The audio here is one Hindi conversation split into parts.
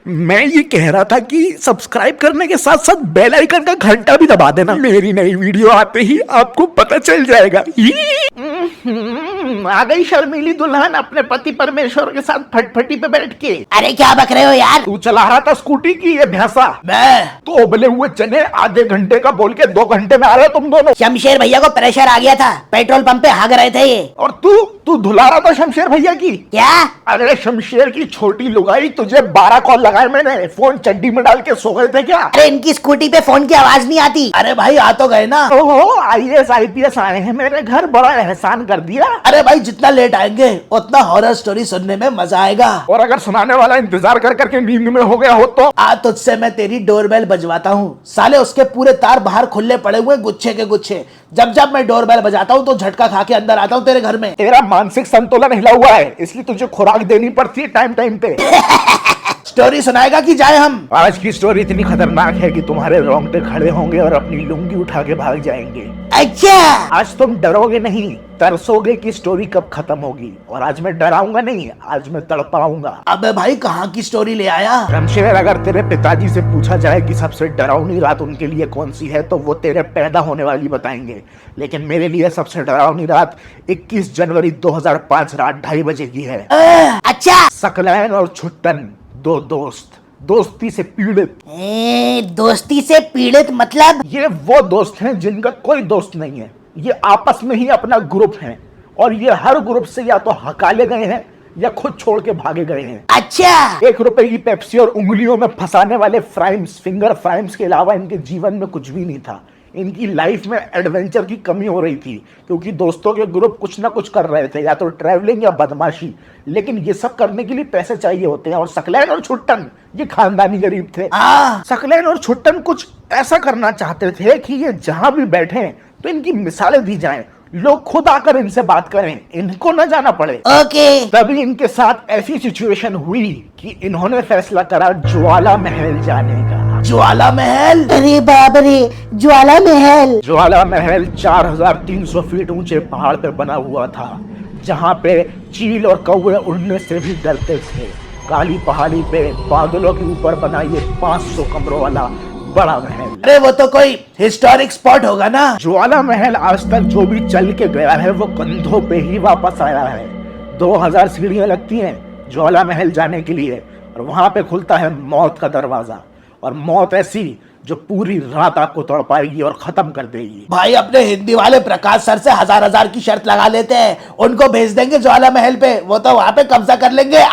मैं ये कह रहा था कि सब्सक्राइब करने के साथ साथ बेल आइकन का घंटा भी दबा देना। मेरी नई वीडियो आते ही आपको पता चल जाएगा। आ गई शर्मीली दुल्हन अपने पति परमेश्वर के साथ फटफटी पे बैठ के। अरे क्या बक रहे हो यार? तू चला रहा था स्कूटी की ये भैंसा। मैं तो उबले हुए चने आधे घंटे का बोल के 2 घंटे में आ रहे तुम दोनों। शमशेर भैया को प्रेशर आ गया था, पेट्रोल पंप पे हाग रहे थे ये। और तू धुला रहा था शमशेर भैया की। क्या? अरे शमशेर की छोटी लुगाई, तुझे 12 कॉल लगाए मैंने, फोन चड्डी में डाल के सो गए थे क्या? अरे इनकी स्कूटी पे फोन की आवाज नहीं आती। अरे भाई आ तो गए ना। ओहो, IAS IPS आए हैं मेरे घर, बड़ा एहसान कर दिया। अरे भाई जितना लेट आएंगे उतना हॉरर स्टोरी सुनने में मजा आएगा। और अगर सुनाने वाला इंतजार कर करके नींद में हो गया हो तो आज तुझसे मैं तेरी डोरबेल बजवाता हूँ। साले उसके पूरे तार बाहर खुले पड़े हुए गुच्छे के गुच्छे। जब जब मैं डोरबेल बजाता हूँ तो झटका खा के अंदर आता हूँ तेरे घर में। तेरा मानसिक संतुलन हिला हुआ है, इसलिए तुझे खुराक देनी पड़ती है टाइम टाइम पे। स्टोरी सुनाएगा कि जाए हम? आज की स्टोरी इतनी खतरनाक है कि तुम्हारे रोंगटे खड़े होंगे और अपनी लुंगी उठा के भाग जाएंगे। अच्छा, आज तुम डरोगे नहीं, तरसोगे कि स्टोरी कब खत्म होगी। और आज मैं डराऊंगा नहीं, आज मैं तड़पाऊंगा। अबे भाई कहाँ की स्टोरी ले आया? शमशेर, अगर तेरे पिताजी से पूछा जाए कि सबसे डरावनी रात उनके लिए कौन सी है तो वो तेरे पैदा होने वाली बताएंगे। लेकिन मेरे लिए सबसे डरावनी रात 21 जनवरी 2005 रात 2:30 बजे की है। अच्छा। सकलैन और छुट्टन, 2 दोस्त, दोस्ती से पीड़ित। दोस्ती से पीड़ित मतलब? ये वो दोस्त हैं जिनका कोई दोस्त नहीं है, ये आपस में ही अपना ग्रुप है और ये हर ग्रुप से या तो हकाले गए हैं या खुद छोड़ के भागे गए हैं। अच्छा। 1 रुपए की पेप्सी और उंगलियों में फंसाने वाले फ्राइम्स, फिंगर फ्राइम्स के अलावा इनके जीवन में कुछ भी नहीं था। इनकी लाइफ में एडवेंचर की कमी हो रही थी क्योंकि दोस्तों के ग्रुप कुछ ना कुछ कर रहे थे, या तो ट्रैवलिंग या बदमाशी। लेकिन ये सब करने के लिए पैसे चाहिए होते हैं और सकलैन और छुट्टन ये खानदानी गरीब थे। सकलैन और छुट्टन कुछ ऐसा करना चाहते थे कि ये जहां भी बैठे तो इनकी मिसालें दी जाएं, लोग खुद आकर इनसे बात करें, इनको न जाना पड़े। ओके। तभी इनके साथ ऐसी सिचुएशन हुई कि इन्होंने फैसला करा ज्वाला महल जाने का। ज्वाला महल? अरे बाप रे, ज्वाला महल। ज्वाला महल 4300 फीट ऊंचे पहाड़ पे बना हुआ था, जहाँ पे चील और कौवे उड़ने से भी डरते थे। काली पहाड़ी पे बादलों के ऊपर बना ये 500 कमरों वाला बड़ा महल। अरे वो तो कोई हिस्टोरिक स्पॉट होगा ना? ज्वाला महल आज तक जो भी चल के गया है वो कंधों पे ही वापस आया है। 2000 सीढ़ियां लगती हैं ज्वाला महल जाने के लिए और वहां पे खुलता है मौत का दरवाजा। और मौत ऐसी जो पूरी रात आपको तड़पाएगी और खत्म कर देगी। भाई अपने हिंदी वाले प्रकाश सर से 1000 की शर्त लगा लेते हैं, उनको भेज देंगे ज्वाला महल पे, वो तो वहां पे कब्जा कर लेंगे।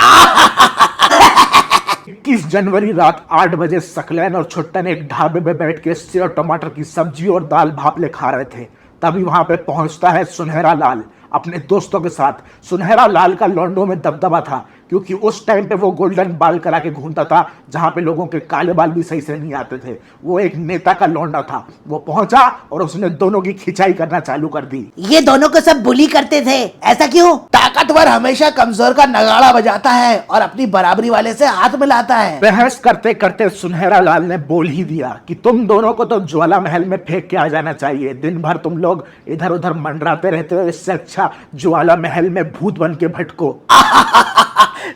21 जनवरी रात 8 बजे सकलैन और छुट्टन एक ढाबे पे बैठ के सेव टमाटर की सब्जी और दाल भापले खा रहे थे। तभी वहां पे पहुंचता है सुनहरा लाल अपने दोस्तों के साथ। सुनहरा लाल का लौंडों में दबदबा था क्योंकि उस टाइम पे वो गोल्डन बाल करा के घूमता था, जहां पे लोगों के काले बाल भी सही से नहीं आते थे। वो एक नेता का लौंडा था। वो पहुंचा और उसने दोनों की खिंचाई करना चालू कर दी। ये दोनों को सब बुली करते थे, ऐसा क्यों? ताकतवर हमेशा कमजोर का नगाड़ा बजाता है और अपनी बराबरी वाले से हाथ मिलाता है। बहस करते करते सुनहरा लाल ने बोल ही दिया कि तुम दोनों को तो ज्वाला महल में फेंक के आ जाना चाहिए। दिन भर तुम लोग इधर उधर मंडराते रहते हो, इससे अच्छा ज्वाला महल में भूत बन के भटको।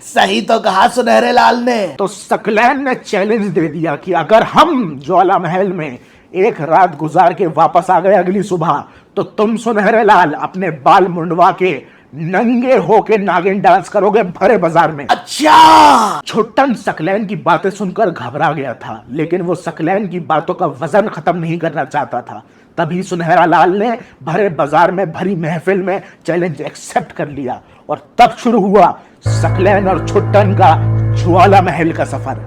सही तो कहा सुनहरे लाल ने। तो सकलैन ने चैलेंज दे दिया कि अगर हम ज्वाला महल में एक रात गुजार के वापस आ गए अगली सुबह तो तुम सुनहरे लाल अपने बाल मुंडवा के नंगे होके नागिन डांस करोगे भरे बाजार में। अच्छा। छुट्टन सकलैन की बातें सुनकर घबरा गया था, लेकिन वो सकलैन की बातों का वजन खत्म नहीं करना चाहता था। तभी सुनहरा लाल ने भरे बाजार में भरी महफिल में चैलेंज एक्सेप्ट कर लिया और तब शुरू हुआ सकलैन और छुट्टन का ज्वाला महल का सफर।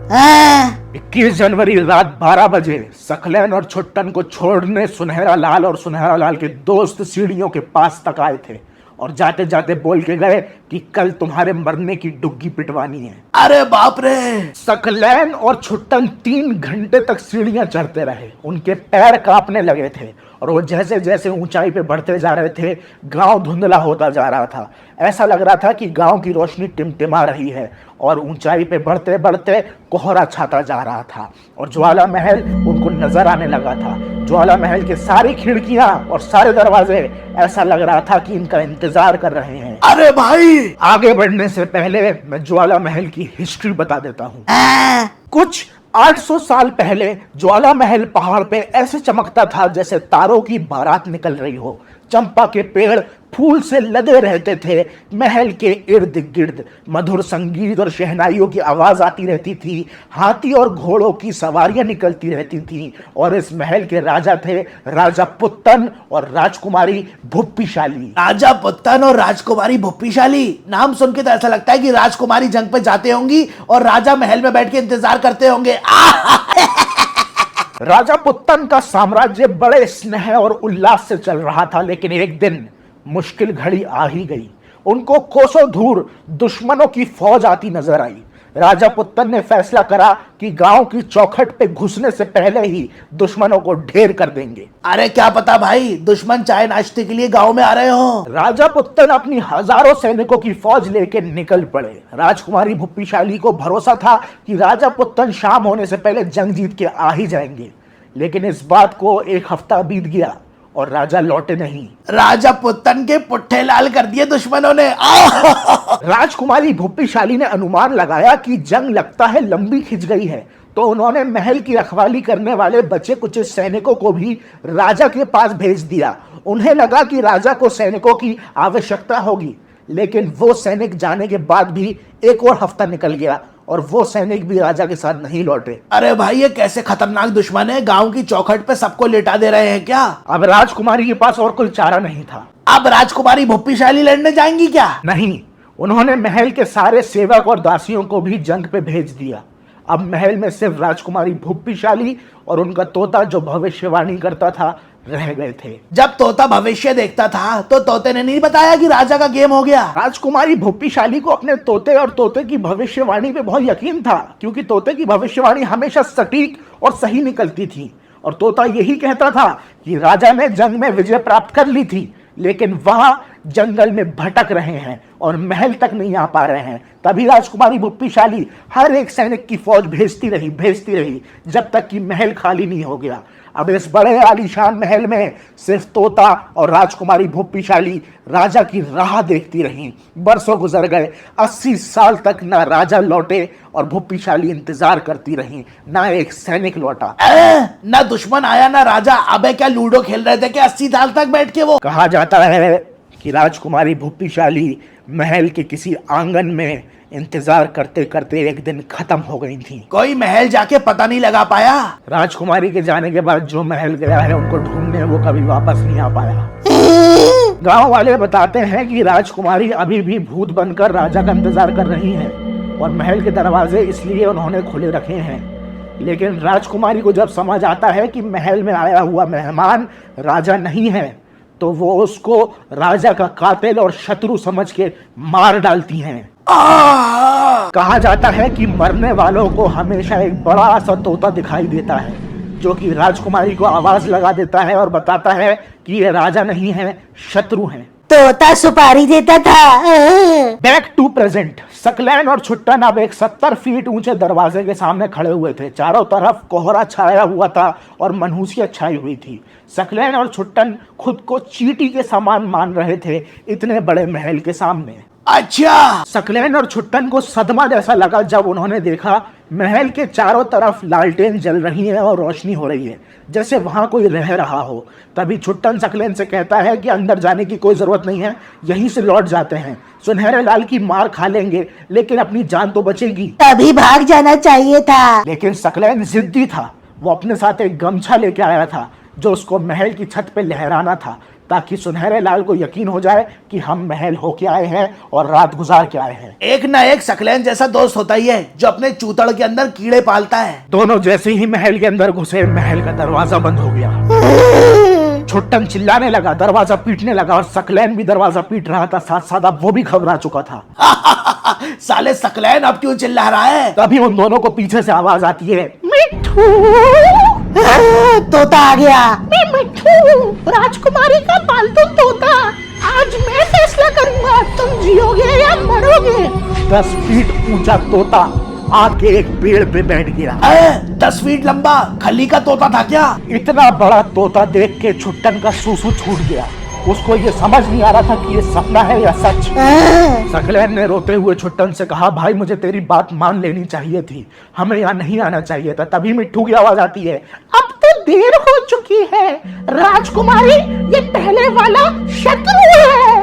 21 जनवरी रात 12 बजे सकलैन और छुट्टन को छोड़ने सुनहरा लाल और सुनहरा लाल के दोस्त सीढ़ियों के पास तक आए थे और जाते जाते बोल के गए कि कल तुम्हारे मरने की डुग्गी पिटवानी है। अरे बाप रे। सकलैन और छुट्टन 3 घंटे तक सीढ़ियां चढ़ते रहे। उनके पैर कांपने लगे थे और वो जैसे जैसे ऊंचाई पे बढ़ते जा रहे थे गांव धुंधला होता जा रहा था। ऐसा लग रहा था कि गांव की रोशनी टिमटिमा रही है और ऊंचाई पे बढ़ते बढ़ते कोहरा छाता जा रहा था और ज्वाला महल उनको नजर आने लगा था। ज्वाला महल के सारी खिड़कियां और सारे दरवाजे ऐसा लग रहा था कि इनका इंतजार कर रहे हैं। अरे भाई, आगे बढ़ने से पहले मैं ज्वाला महल की हिस्ट्री बता देता हूँ। कुछ 800 साल पहले ज्वाला महल पहाड़ पे ऐसे चमकता था जैसे तारों की बारात निकल रही हो। चंपा के पेड़ फूल से लदे रहते थे। महल के इर्द गिर्द मधुर संगीत और शहनाइयों की आवाज आती रहती थी। हाथी और घोड़ों की सवारियां निकलती रहती थीं। और इस महल के राजा थे राजा पुत्तन और राजकुमारी भुप्पीशाली। राजा पुत्तन और राजकुमारी भुप्पीशाली, नाम सुन के तो ऐसा लगता है कि राजकुमारी जंग पे जाते होंगी और राजा महल में बैठ के इंतजार करते होंगे। राजा पुत्तन का साम्राज्य बड़े स्नेह और उल्लास से चल रहा था, लेकिन एक दिन मुश्किल घड़ी आ ही गई। उनको कोसों दूर दुश्मनों की फौज आती नजर आई। राजा पुत्तन ने फैसला करा कि गांव की चौखट पे घुसने से पहले ही दुश्मनों को ढेर कर देंगे। अरे क्या पता भाई, दुश्मन चाय नाश्ते के लिए गांव में आ रहे हो। राजा पुत्तन अपनी हजारों सैनिकों की फौज लेके निकल पड़े। राजकुमारी भुप्पीशाली को भरोसा था कि राजा पुत्तन शाम होने से पहले जंग जीत के आ ही जाएंगे, लेकिन इस बात को एक हफ्ता बीत गया और राजा लौटे नहीं। राजा पुत्तन के पुट्ठे लाल कर दिए दुश्मनों ने। राजकुमारी भुप्पीशाली ने अनुमान लगाया कि जंग लगता है लंबी खिंच गई है, तो उन्होंने महल की रखवाली करने वाले बचे कुछ सैनिकों को भी राजा के पास भेज दिया। उन्हें लगा कि राजा को सैनिकों की आवश्यकता होगी, लेकिन वो सैनिक जाने के बाद भी एक और हफ्ता निकल गया और वो सैनिक भी राजा के साथ नहीं लौटे। अरे भाई, ये कैसे खतरनाक दुश्मन है, गांव की चौखट पे सबको लिटा दे रहे हैं क्या? अब राजकुमारी के पास और कोई चारा नहीं था। अब राजकुमारी भुप्पीशाली लड़ने जाएंगी क्या? नहीं, उन्होंने महल के सारे सेवक और दासियों को भी जंग पे भेज दिया। अब महल में सिर्फ राजकुमारी भुप्पीशाली और उनका तोता, जो भविष्यवाणी करता था, रह गए थे। जब तोता भविष्य देखता था तो तोते ने नहीं बताया कि राजा का गेम हो गया। राजकुमारी भुप्पीशाली को अपने तोते और तोते की भविष्यवाणी पे बहुत यकीन था, क्योंकि तोते की भविष्यवाणी हमेशा सटीक और सही निकलती थी। और तोता यही कहता था कि राजा ने जंग में विजय प्राप्त कर ली थी, लेकिन वहां जंगल में भटक रहे हैं और महल तक नहीं आ पा रहे हैं। तभी राजकुमारी भुप्पीशाली हर एक सैनिक की फौज भेजती रही जब तक कि महल खाली नहीं हो गया। अब इस बड़े आलीशान महल में सिर्फ तोता और राजकुमारी भुप्पीशाली राजा की राह देखती रहीं। बरसों गुजर गए, 80 साल तक ना राजा लौटे और भुप्पीशाली इंतजार करती रहीं। ना एक सैनिक लौटा, ना दुश्मन आया ना राजा। अबे क्या लूडो खेल रहे थे क्या 80 साल तक बैठ के? वो कहा जाता है कि राजकुमारी भुप्पीशाली महल के किसी आंगन में इंतजार करते करते एक दिन खत्म हो गई थी। कोई महल जाके पता नहीं लगा पाया। राजकुमारी के जाने के बाद जो महल गया है उनको ढूंढने वो कभी वापस नहीं आ पाया। गांव वाले बताते हैं कि राजकुमारी अभी भी भूत बनकर राजा का इंतजार कर रही हैं और महल के दरवाजे इसलिए उन्होंने खुले रखे हैं। लेकिन राजकुमारी को जब समझ आता है कि महल में आया हुआ मेहमान राजा नहीं है, तो वो उसको राजा का कातिल और शत्रु समझ के मार डालती हैं। कहा जाता है कि मरने वालों को हमेशा एक बड़ा सा तोता दिखाई देता है, जो कि राजकुमारी को आवाज लगा देता है और बताता है कि ये राजा नहीं है, शत्रु हैं। तोता सुपारी देता था। Back to present. सकलैन और छुट्टन अब एक 70 फीट ऊंचे दरवाजे के सामने खड़े हुए थे। चारों तरफ कोहरा छाया हुआ था और मनहूसियत छाई हुई थी। सकलैन और छुट्टन खुद को चींटी के समान मान रहे थे इतने बड़े महल के सामने। अच्छा, सकलैन और छुट्टन को सदमा जैसा लगा जब उन्होंने देखा महल के चारों तरफ लालटेन जल रही है और रोशनी हो रही है, जैसे वहां कोई रह रहा हो। तभी छुट्टन सकलैन से कहता है कि अंदर जाने की कोई जरूरत नहीं है, यहीं से लौट जाते हैं। सुनहरे लाल की मार खा लेंगे लेकिन अपनी जान तो बचेगी। तभी भाग जाना चाहिए था। लेकिन सकलैन जिद्दी था। वो अपने साथ एक गमछा लेके आया था जो उसको महल की छत पे लहराना था, ताकि सुनहरे लाल को यकीन हो जाए कि हम महल होके आए हैं और रात गुजार के आए हैं। एक ना एक सकलैन जैसा दोस्त होता ही है जो अपने चूतड़ के अंदर कीड़े पालता है। दोनों जैसे ही महल के अंदर घुसे, महल का दरवाजा बंद हो गया। छुट्टन चिल्लाने लगा, दरवाजा पीटने लगा और सकलैन भी दरवाजा पीट रहा था। साथ साथ अब वो भी घबरा चुका था। साले सकलैन अब क्यों चिल्ला रहा है? तभी उन दोनों को पीछे से आवाज आती है, मिट्ठू। तोता आ गया। मैं मिट्ठू, राजकुमारी का पालतू तोता। आज मैं फैसला करूंगा तुम जियोगे या मरोगे। 10 फीट ऊंचा तोता आके एक पेड़ पे बैठ गया। 10 फीट लंबा खली का तोता था क्या? इतना बड़ा तोता देख के छुट्टन का सूसू छूट गया। उसको ये समझ नहीं आ रहा था कि ये सपना है या सच। सकलैन ने रोते हुए छुट्टन से कहा, भाई मुझे तेरी बात मान लेनी चाहिए थी, हमें यहाँ नहीं आना चाहिए था। तभी मिट्ठू की आवाज आती है, अब तो देर हो चुकी है राजकुमारी, ये पहले वाला शत्रु है।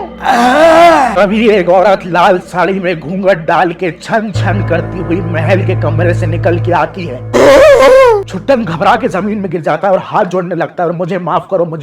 तभी एक औरत लाल साड़ी में घूंघट डाल के छन छन करती हुई महल के कमरे से निकल के आती है। छुट्टन घबरा के जमीन में गिर जाता है और हाथ जोड़ने लगता है और मुझे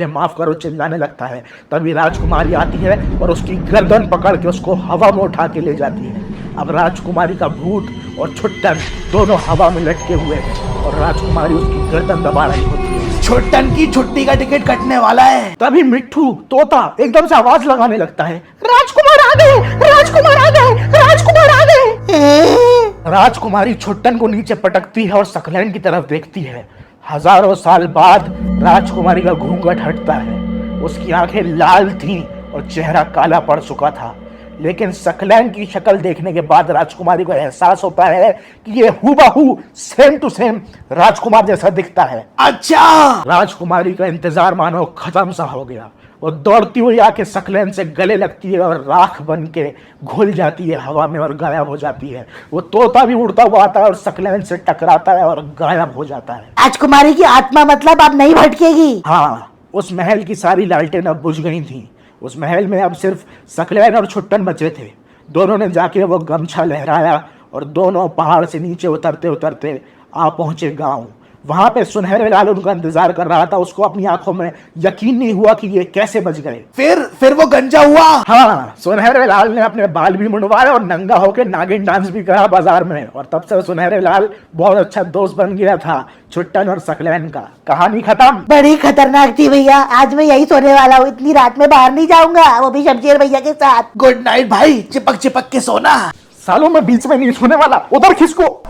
माफ करो चिल्लाने लगता है। तभी राजकुमारी आती है और उसकी गर्दन पकड़ के उसको हवा में उठा के ले जाती है। अब राजकुमारी का भूत और छुट्टन दोनों हवा में लटके हुए हैं और राजकुमारी उसकी गर्दन दबा रही होती है। छुट्टन की छुट्टी का टिकट कटने वाला है। तभी मिट्ठू तोता एकदम से आवाज लगाने लगता है, राजकुमार आ गए, राजकुमार आ गए, राजकुमार आ गए। राजकुमारी छुट्टन को नीचे पटकती है और सकलैन की तरफ देखती है। हजारों साल बाद राजकुमारी का घूंघट हटता है। उसकी आंखें लाल थीं और चेहरा काला पड़ चुका था, लेकिन सकलैन की शक्ल देखने के बाद राजकुमारी को एहसास होता है कि ये हूबहू सेम टू सेम राजकुमार जैसा दिखता है। अच्छा। राजकुमारी का इंतजार मानो खत्म सा हो गया। वो दौड़ती हुई आके सकलैन से गले लगती है और राख बन के घुल जाती है हवा में और गायब हो जाती है। वो तोता भी उड़ता हुआ आता है और सकलैन से टकराता है और गायब हो जाता है। राजकुमारी की आत्मा मतलब अब नहीं भटकेगी। हाँ, उस महल की सारी लालटें अब बुझ गई थी। उस महल में अब सिर्फ सकलैन और छुट्टन बचे थे। दोनों ने जाके वो गमछा लहराया और दोनों पहाड़ से नीचे उतरते उतरते आ पहुंचे गांव। वहां पे सुनहरे लाल उनका इंतजार कर रहा था। उसको अपनी आंखों में यकीन नहीं हुआ कि ये कैसे बच गए। फिर वो गंजा हुआ। हाँ, सुनहरे लाल ने अपने बाल भी मुंडवाए और नंगा होके नागिन डांस भी करा बाजार में। और तब से सुनहरे लाल बहुत अच्छा दोस्त बन गया था छुट्टन और सकलैन का। कहानी खत्म। बड़ी खतरनाक थी भैया, आज मैं यही सोने वाला हूँ। इतनी रात में बाहर नहीं जाऊंगा, वो भी शमशेर भैया के साथ। गुड नाइट भाई, चिपक चिपक के सोना। सालों में बीच में नहीं सोने वाला, उधर खिसको।